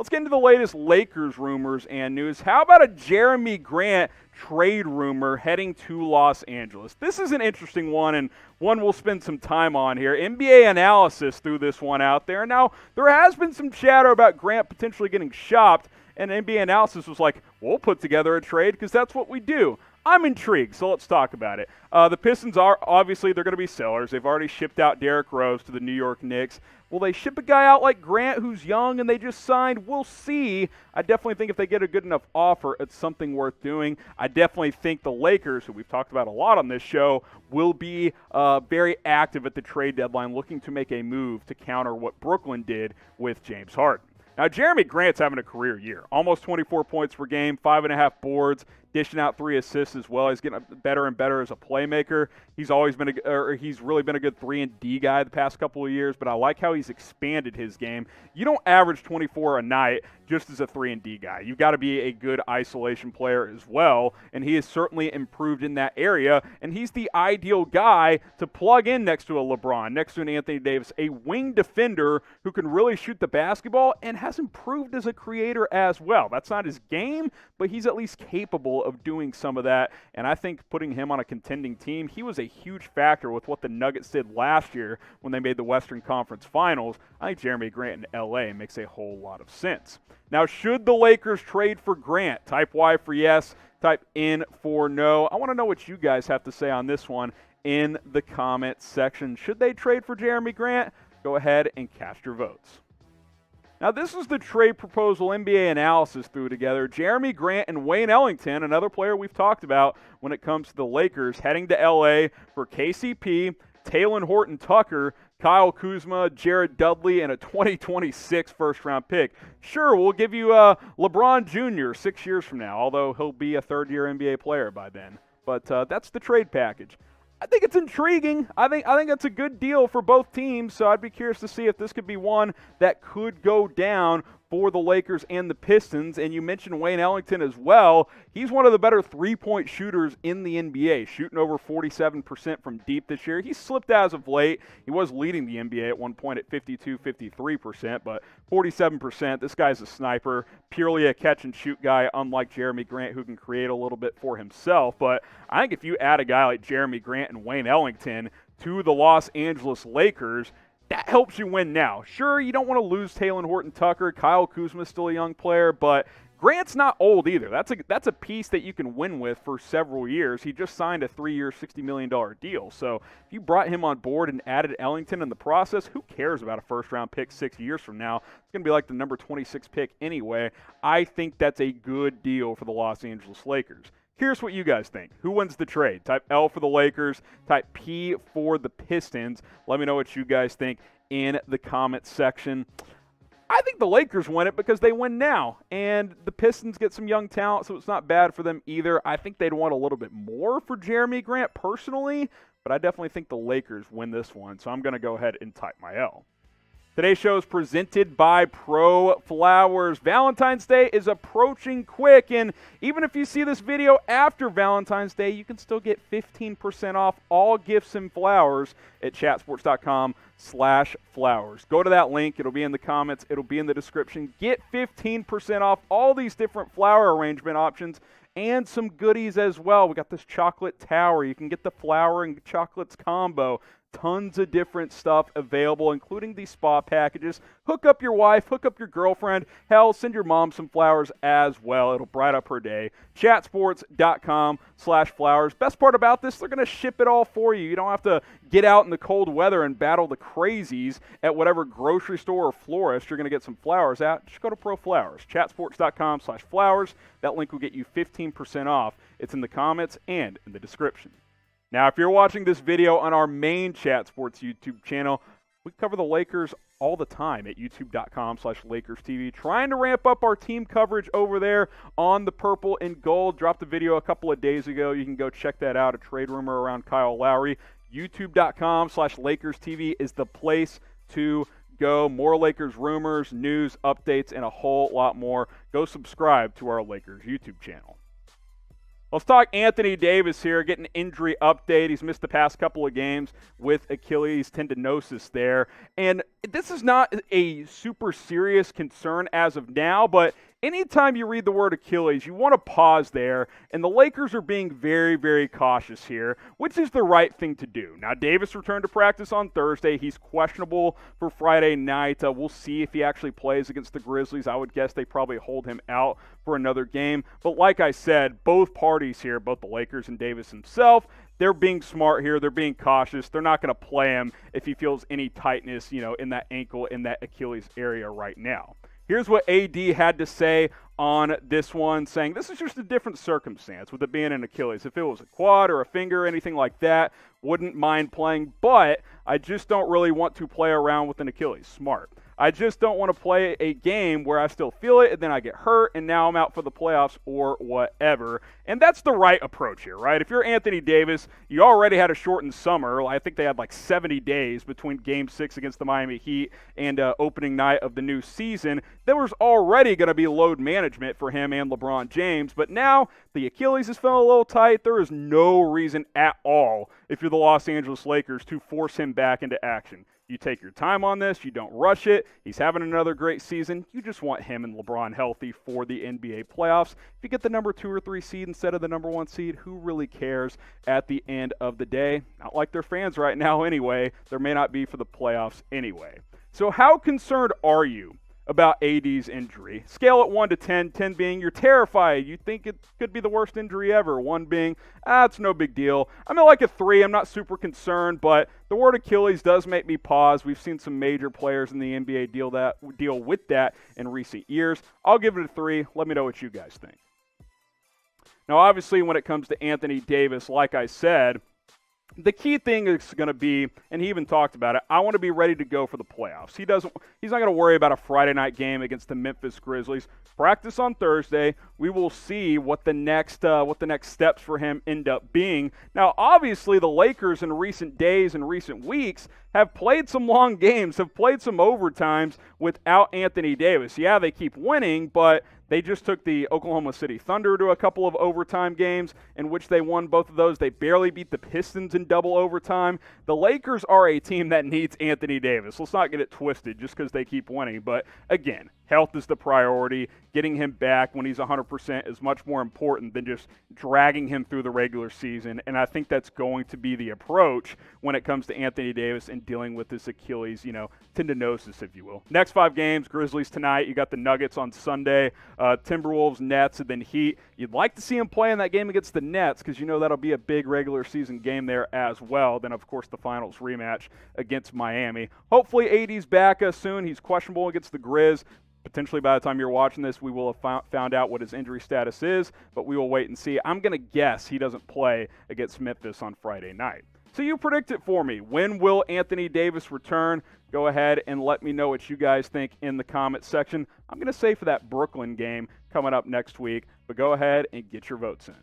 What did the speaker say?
let's get into the latest Lakers rumors and news. How about a Jerami Grant trade rumor heading to Los Angeles? This is an interesting one, and one we'll spend some time on here. NBA Analysis threw this one out there. Now, there has been some chatter about Grant potentially getting shopped, and NBA Analysis was like, we'll put together a trade because that's what we do. I'm intrigued, so let's talk about it. The Pistons are, obviously, they're going to be sellers. They've already shipped out Derrick Rose to the New York Knicks. Will they ship a guy out like Grant who's young and they just signed? We'll see. I definitely think if they get a good enough offer, it's something worth doing. I definitely think the Lakers, who we've talked about a lot on this show, will be very active at the trade deadline, looking to make a move to counter what Brooklyn did with James Harden. Now, Jerami Grant's having a career year. Almost 24 points per game, 5.5 boards, dishing out 3 assists as well. He's getting better and better as a playmaker. He's always been he's really been a good 3-and-D guy the past couple of years, but I like how he's expanded his game. You don't average 24 a night just as a 3-and-D guy. You've got to be a good isolation player as well, and he has certainly improved in that area, and he's the ideal guy to plug in next to a LeBron, next to an Anothny Davis, a wing defender who can really shoot the basketball and has improved as a creator as well. That's not his game, but he's at least capable of doing some of that, and I think putting him on a contending team, he was a huge factor with what the Nuggets did last year when they made the Western Conference Finals. I think Jerami Grant in LA makes a whole lot of sense. Now, should the Lakers trade for Grant? Type Y for yes, type N for no. I want to know what you guys have to say on this one in the comment section. Should they trade for Jerami Grant? Go ahead and cast your votes. Now, this is the trade proposal NBA Analysis threw together. Jerami Grant and Wayne Ellington, another player we've talked about when it comes to the Lakers, heading to L.A. for KCP, Talen Horton-Tucker, Kyle Kuzma, Jared Dudley, and a 2026 first-round pick. Sure, we'll give you LeBron Jr. 6 years from now, although he'll be a third-year NBA player by then. But that's the trade package. I think it's intriguing. I think that's a good deal for both teams, so I'd be curious to see if this could be one that could go down for the Lakers and the Pistons. And you mentioned Wayne Ellington as well. He's one of the better three-point shooters in the NBA, shooting over 47% from deep this year. He's slipped as of late. He was leading the NBA at one point at 53%, but 47%. This guy's a sniper, purely a catch-and-shoot guy, unlike Jerami Grant, who can create a little bit for himself. But I think if you add a guy like Jerami Grant and Wayne Ellington to the Los Angeles Lakers, that helps you win now. Sure, you don't want to lose Talen Horton-Tucker. Kyle Kuzma's still a young player, but Grant's not old either. That's a piece that you can win with for several years. He just signed a 3-year, $60 million deal. So if you brought him on board and added Ellington in the process, who cares about a first-round pick 6 years from now? It's going to be like the number 26 pick anyway. I think that's a good deal for the Los Angeles Lakers. Here's what you guys think. Who wins the trade? Type L for the Lakers, type P for the Pistons. Let me know what you guys think in the comments section. I think the Lakers win it because they win now, and the Pistons get some young talent, so it's not bad for them either. I think they'd want a little bit more for Jerami Grant personally, but I definitely think the Lakers win this one, so I'm going to go ahead and type my L. Today's show is presented by Pro Flowers. Valentine's Day is approaching quick, and even if you see this video after Valentine's Day, you can still get 15% off all gifts and flowers at chatsports.com/flowers. Go to that link. It'll be in the comments. It'll be in the description. Get 15% off all these different flower arrangement options and some goodies as well. We got this chocolate tower. You can get the flower and chocolates combo. Tons of different stuff available, including these spa packages. Hook up your wife, hook up your girlfriend. Hell, send your mom some flowers as well. It'll brighten up her day. Chatsports.com/flowers. Best part about this, they're going to ship it all for you. You don't have to get out in the cold weather and battle the crazies at whatever grocery store or florist you're going to get some flowers at. Just go to Pro Flowers. Chatsports.com/flowers. That link will get you 15% off. It's in the comments and in the description. Now, if you're watching this video on our main Chat Sports YouTube channel, we cover the Lakers all the time at youtube.com/LakersTV. Trying to ramp up our team coverage over there on the purple and gold. Dropped a video a couple of days ago. You can go check that out, a trade rumor around Kyle Lowry. youtube.com/LakersTV is the place to go. More Lakers rumors, news, updates, and a whole lot more. Go subscribe to our Lakers YouTube channel. Let's talk Anothny Davis here, getting an injury update. He's missed the past couple of games with achilles tendinosis there. And this is not a super serious concern as of now, but anytime you read the word Achilles, you want to pause there, and the Lakers are being very, very cautious here, which is the right thing to do. Now, Davis returned to practice on Thursday. He's questionable for Friday night. We'll see if he actually plays against the Grizzlies. I would guess they probably hold him out for another game. But like I said, both parties here, both the Lakers and Davis himself, they're being smart here. They're being cautious. They're not going to play him if he feels any tightness, in that ankle, in that Achilles area right now. Here's what AD had to say on this one, saying this is just a different circumstance with it being an Achilles. If it was a quad or a finger or anything like that, wouldn't mind playing, but I just don't really want to play around with an Achilles. Smart. I just don't want to play a game where I still feel it and then I get hurt and now I'm out for the playoffs or whatever. And that's the right approach here, right? If you're Anothny Davis, you already had a shortened summer. I think they had like 70 days between Game 6 against the Miami Heat and opening night of the new season. There was already going to be load management for him and LeBron James, but now the Achilles is feeling a little tight. There is no reason at all, if you're the Los Angeles Lakers, to force him back into action. You take your time on this. You don't rush it. He's having another great season. You just want him and LeBron healthy for the NBA playoffs. If you get the number 2 or 3 seed instead of the number 1 seed, who really cares at the end of the day? Not like they're fans right now anyway. There may not be for the playoffs anyway. So how concerned are you about AD's injury? Scale it 1 to 10, 10 being you're terrified. You think it could be the worst injury ever. 1 being, it's no big deal. I'm at like a 3. I'm not super concerned, but the word Achilles does make me pause. We've seen some major players in the NBA deal with that in recent years. I'll give it a 3. Let me know what you guys think. Now, obviously, when it comes to Anothny Davis, like I said, the key thing is going to be, and he even talked about it, I want to be ready to go for the playoffs. He's not going to worry about a Friday night game against the Memphis Grizzlies. Practice on Thursday. We will see what the next steps for him end up being. Now, obviously, the Lakers in recent days and recent weeks have played some long games, have played some overtimes without Anothny Davis. Yeah, they keep winning, but they just took the Oklahoma City Thunder to a couple of overtime games in which they won both of those. They barely beat the Pistons in double overtime. The Lakers are a team that needs Anothny Davis. Let's not get it twisted just because they keep winning. But again, health is the priority. Getting him back when he's 100% is much more important than just dragging him through the regular season. And I think that's going to be the approach when it comes to Anothny Davis and dealing with this Achilles, tendinosis, if you will. Next 5 games, Grizzlies tonight. You got the Nuggets on Sunday. Timberwolves, Nets, and then Heat. You'd like to see him play in that game against the Nets because that'll be a big regular season game there as well. Then, of course, the finals rematch against Miami. Hopefully, AD's back soon. He's questionable against the Grizz. Potentially by the time you're watching this, we will have found out what his injury status is, but we will wait and see. I'm going to guess he doesn't play against Memphis on Friday night. So you predict it for me. When will Anothny Davis return? Go ahead and let me know what you guys think in the comments section. I'm going to say for that Brooklyn game coming up next week, but go ahead and get your votes in.